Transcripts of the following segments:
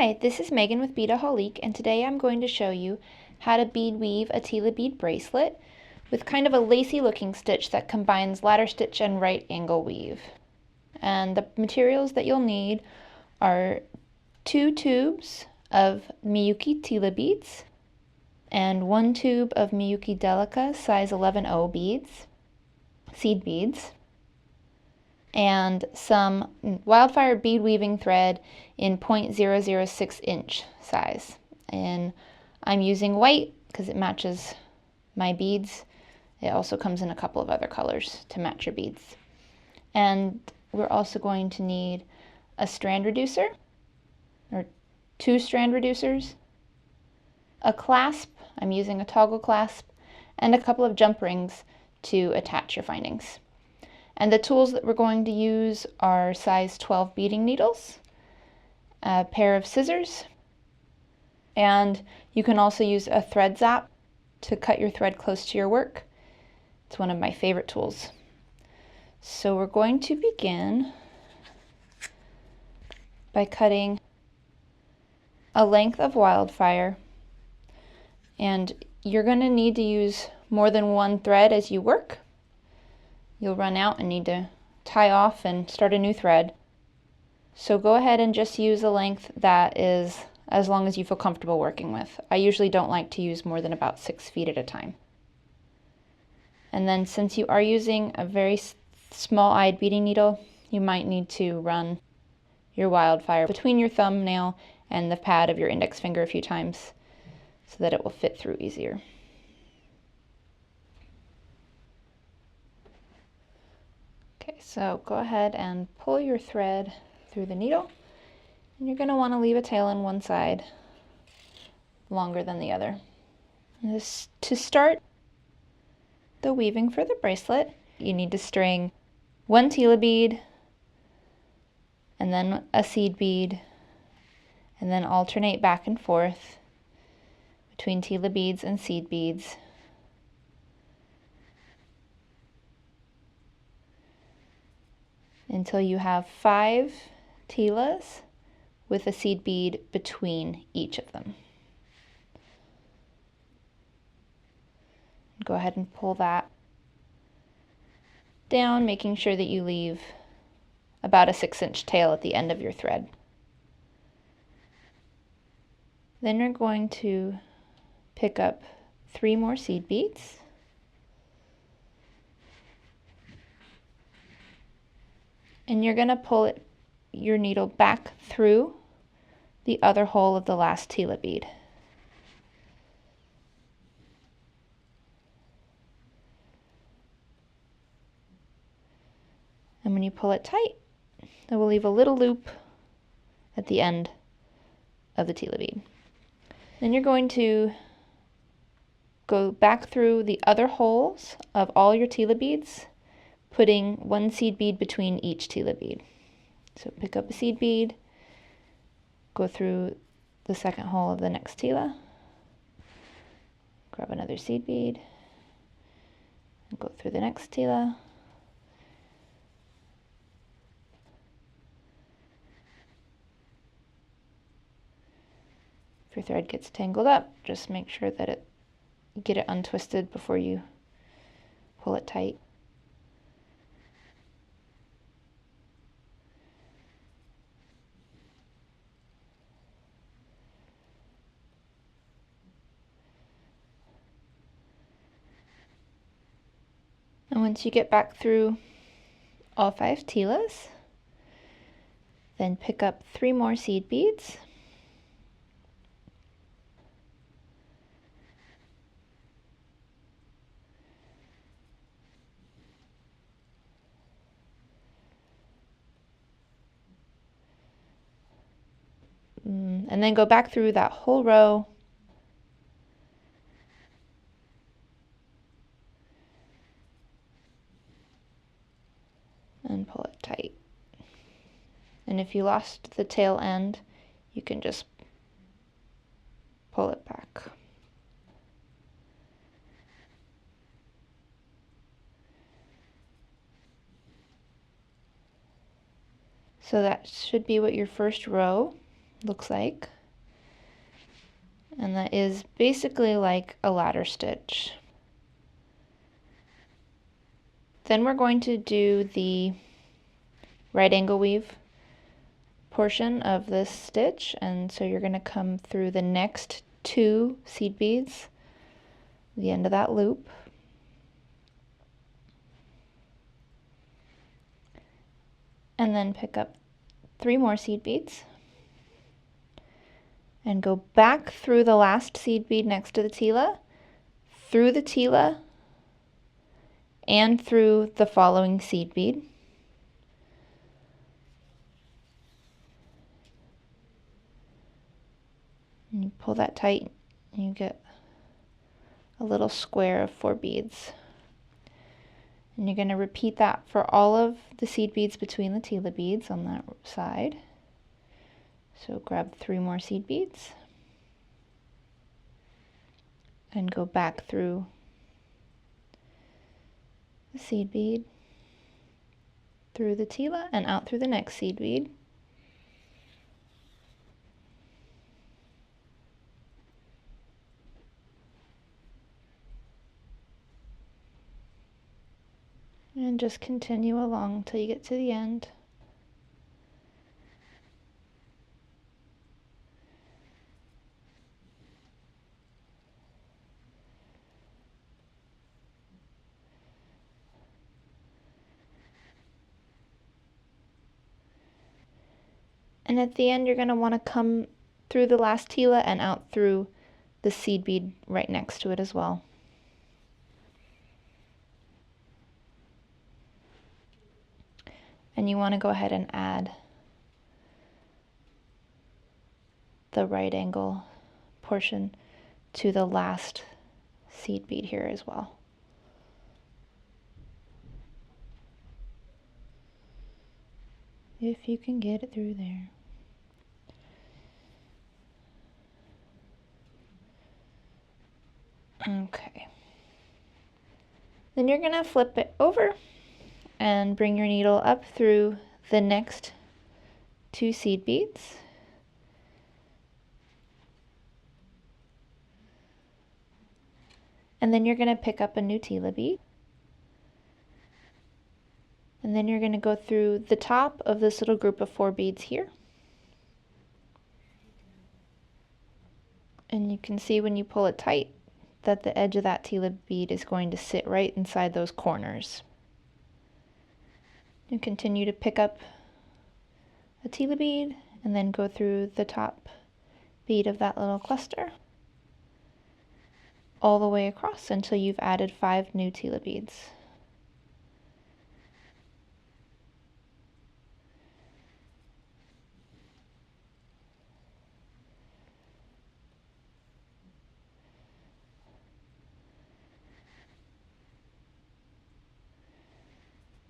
Hi, this is Megan with Beadaholique, and today I'm going to show you how to bead weave a Tila bead bracelet with kind of a lacy looking stitch that combines ladder stitch and right angle weave. And the materials that you'll need are 2 tubes of Miyuki Tila beads and 1 tube of Miyuki Delica size 11-0 beads, seed beads, and some Wildfire bead weaving thread in 0.006 inch size. And I'm using white because it matches my beads. It also comes in a couple of other colors to match your beads. And we're also going to need a strand reducer, or 2 strand reducers, a clasp, I'm using a toggle clasp, and a couple of jump rings to attach your findings. And the tools that we're going to use are size 12 beading needles, a pair of scissors, and you can also use a thread zap to cut your thread close to your work. It's one of my favorite tools. So we're going to begin by cutting a length of Wildfire, and you're going to need to use more than one thread as you work. You'll run out and need to tie off and start a new thread. So go ahead and just use a length that is as long as you feel comfortable working with. I usually don't like to use more than about 6 feet at a time. And then since you are using a very small-eyed beading needle, you might need to run your Wildfire between your thumbnail and the pad of your index finger a few times so that it will fit through easier. Okay, so go ahead and pull your thread through the needle, and you're going to want to leave a tail on one side longer than the other. To start the weaving for the bracelet, you need to string 1 Tila bead, and then a seed bead, and then alternate back and forth between Tila beads and seed beads. Until you have 5 Tilas with a seed bead between each of them. Go ahead and pull that down, making sure that you leave about a 6-inch tail at the end of your thread. Then you're going to pick up 3 more seed beads. And you're going to pull your needle back through the other hole of the last Tila bead. And when you pull it tight, it will leave a little loop at the end of the Tila bead. Then you're going to go back through the other holes of all your Tila beads, putting 1 seed bead between each Tila bead. So pick up a seed bead, go through the second hole of the next Tila, grab another seed bead, and go through the next Tila. If your thread gets tangled up, just make sure that get it untwisted before you pull it tight. And once you get back through all 5 Tilas, then pick up 3 more seed beads. And then go back through that whole row and pull it tight. And if you lost the tail end, you can just pull it back. So that should be what your first row looks like. And that is basically like a ladder stitch. Then we're going to do the right angle weave portion of this stitch, and so you're going to come through the next 2 seed beads, the end of that loop, and then pick up 3 more seed beads and go back through the last seed bead next to the Tila, through the Tila, and through the following seed bead. And you pull that tight and you get a little square of 4 beads. And you're going to repeat that for all of the seed beads between the Tila beads on that side. So grab 3 more seed beads and go back through the seed bead, through the Tila, and out through the next seed bead. And just continue along until you get to the end. And at the end, you're going to want to come through the last Tila and out through the seed bead right next to it as well. And you want to go ahead and add the right angle portion to the last seed bead here as well. If you can get it through there. Okay. Then you're going to flip it over and bring your needle up through the next 2 seed beads. And then you're going to pick up a new Tila bead. And then you're going to go through the top of this little group of 4 beads here. And you can see when you pull it tight that the edge of that Tila bead is going to sit right inside those corners. You continue to pick up a Tila bead and then go through the top bead of that little cluster all the way across until you've added 5 new Tila beads.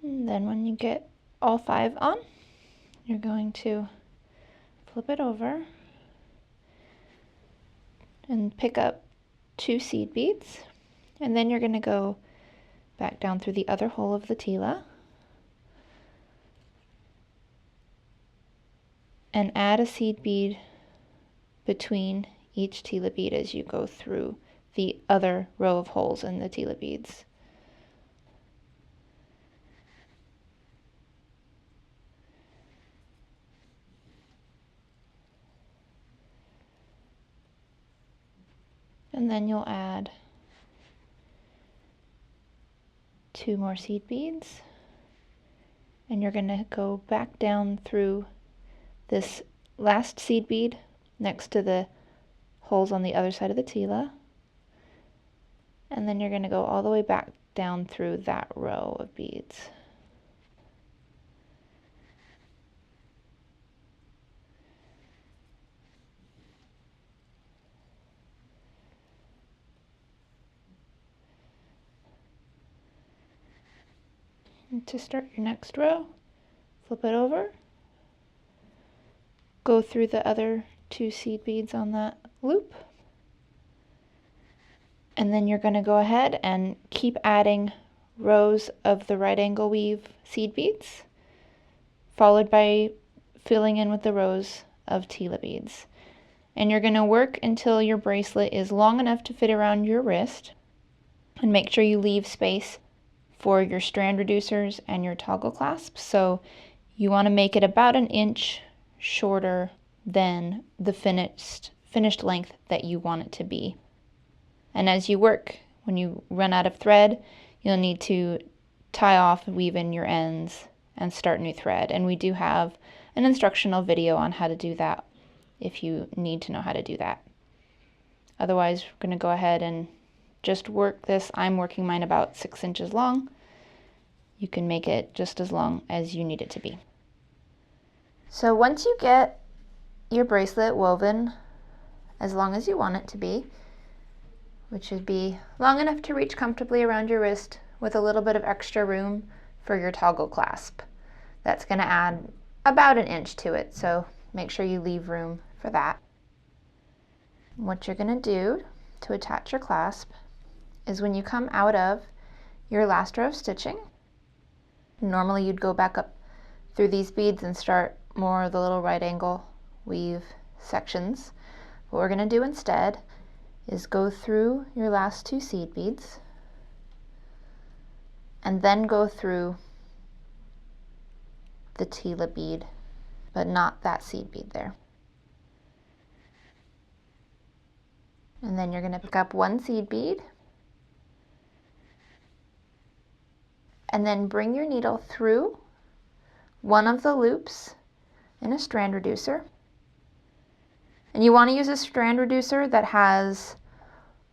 And then when you get all 5 on, you're going to flip it over and pick up 2 seed beads, and then you're going to go back down through the other hole of the Tila and add a seed bead between each Tila bead as you go through the other row of holes in the Tila beads. And then you'll add 2 more seed beads, and you're going to go back down through this last seed bead next to the holes on the other side of the Tila, and then you're going to go all the way back down through that row of beads. And to start your next row, flip it over, go through the other 2 seed beads on that loop, and then you're going to go ahead and keep adding rows of the right angle weave seed beads, followed by filling in with the rows of Tila beads. And you're going to work until your bracelet is long enough to fit around your wrist, and make sure you leave space for your strand reducers and your toggle clasps. So you want to make it about an inch shorter than the finished length that you want it to be. And as you work, when you run out of thread, you'll need to tie off, weave in your ends, and start new thread. And we do have an instructional video on how to do that if you need to know how to do that. Otherwise, we're going to go ahead and just work this. I'm working mine about 6 inches long. You can make it just as long as you need it to be. So once you get your bracelet woven as long as you want it to be, which should be long enough to reach comfortably around your wrist with a little bit of extra room for your toggle clasp. That's going to add about an inch to it, so make sure you leave room for that. What you're going to do to attach your clasp is when you come out of your last row of stitching, normally you'd go back up through these beads and start more of the little right angle weave sections. What we're going to do instead is go through your last 2 seed beads and then go through the Tila bead, but not that seed bead there. And then you're going to pick up 1 seed bead and then bring your needle through one of the loops in a strand reducer. And you want to use a strand reducer that has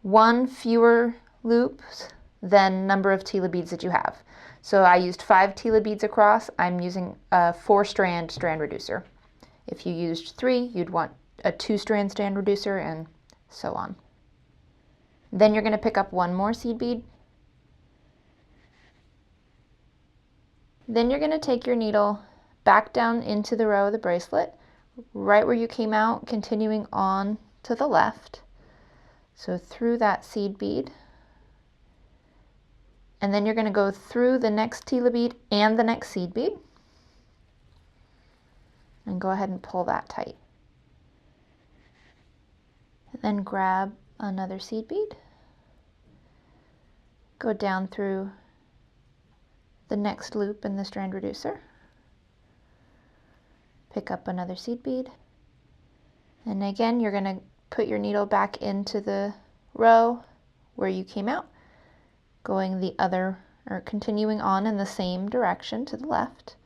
1 fewer loops than number of Tila beads that you have. So I used 5 Tila beads across. I'm using a 4-strand strand reducer. If you used 3, you'd want a 2-strand strand reducer, and so on. Then you're going to pick up 1 more seed bead. Then you're going to take your needle back down into the row of the bracelet, right where you came out, continuing on to the left. So through that seed bead. And then you're going to go through the next Tila bead and the next seed bead. And go ahead and pull that tight. And then grab another seed bead. Go down through the next loop in the strand reducer. Pick up another seed bead. And again, you're going to put your needle back into the row where you came out, going the other, or continuing on in the same direction to the left.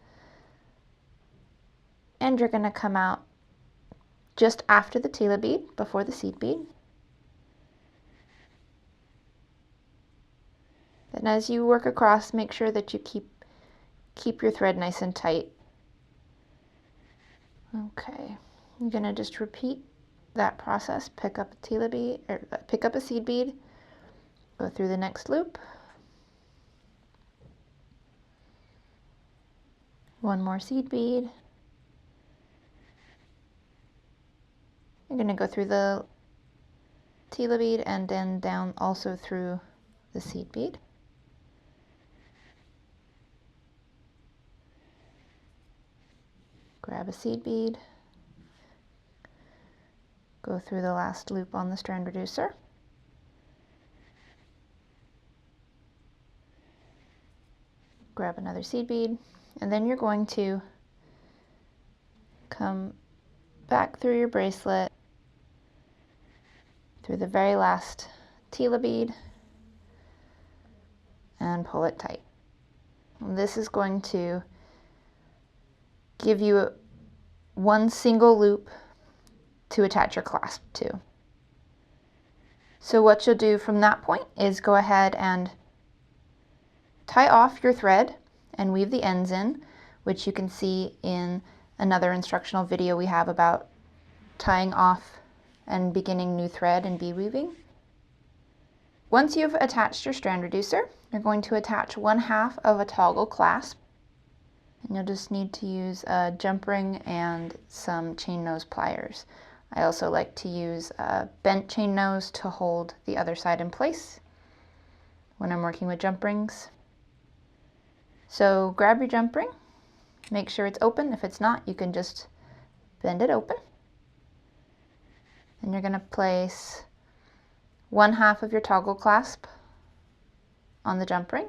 And you're going to come out just after the Tila bead, before the seed bead. And as you work across, make sure that you keep your thread nice and tight. Okay, I'm going to just repeat that process. Pick up a Tila bead, or pick up a seed bead, go through the next loop. 1 more seed bead. You're going to go through the Tila bead and then down also through the seed bead. Grab a seed bead, go through the last loop on the strand reducer, grab another seed bead, and then you're going to come back through your bracelet, through the very last Tila bead, and pull it tight. And this is going to give you 1 single loop to attach your clasp to. So what you'll do from that point is go ahead and tie off your thread and weave the ends in, which you can see in another instructional video we have about tying off and beginning new thread and bead weaving. Once you've attached your strand reducer, you're going to attach 1/2 of a toggle clasp. And you'll just need to use a jump ring and some chain nose pliers. I also like to use a bent chain nose to hold the other side in place when I'm working with jump rings. So grab your jump ring, make sure it's open. If it's not, you can just bend it open. And you're going to place 1/2 of your toggle clasp on the jump ring,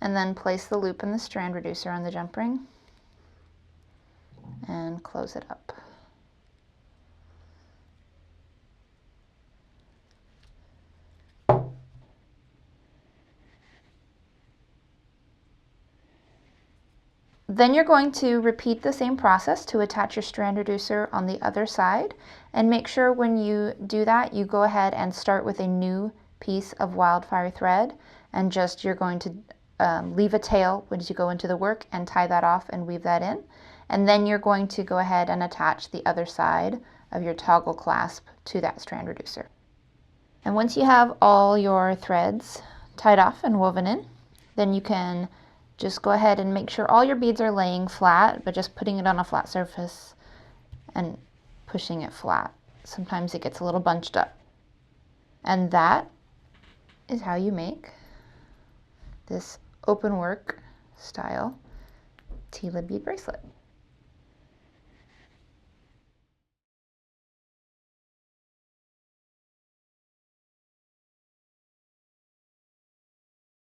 and then place the loop and the strand reducer on the jump ring and close it up. Then you're going to repeat the same process to attach your strand reducer on the other side, and make sure when you do that you go ahead and start with a new piece of Wildfire thread, and just you're going to leave a tail once you go into the work and tie that off and weave that in, and then you're going to go ahead and attach the other side of your toggle clasp to that strand reducer. And once you have all your threads tied off and woven in, then you can just go ahead and make sure all your beads are laying flat, but just putting it on a flat surface and pushing it flat. Sometimes it gets a little bunched up. And that is how you make this open work style Tila bead bracelet.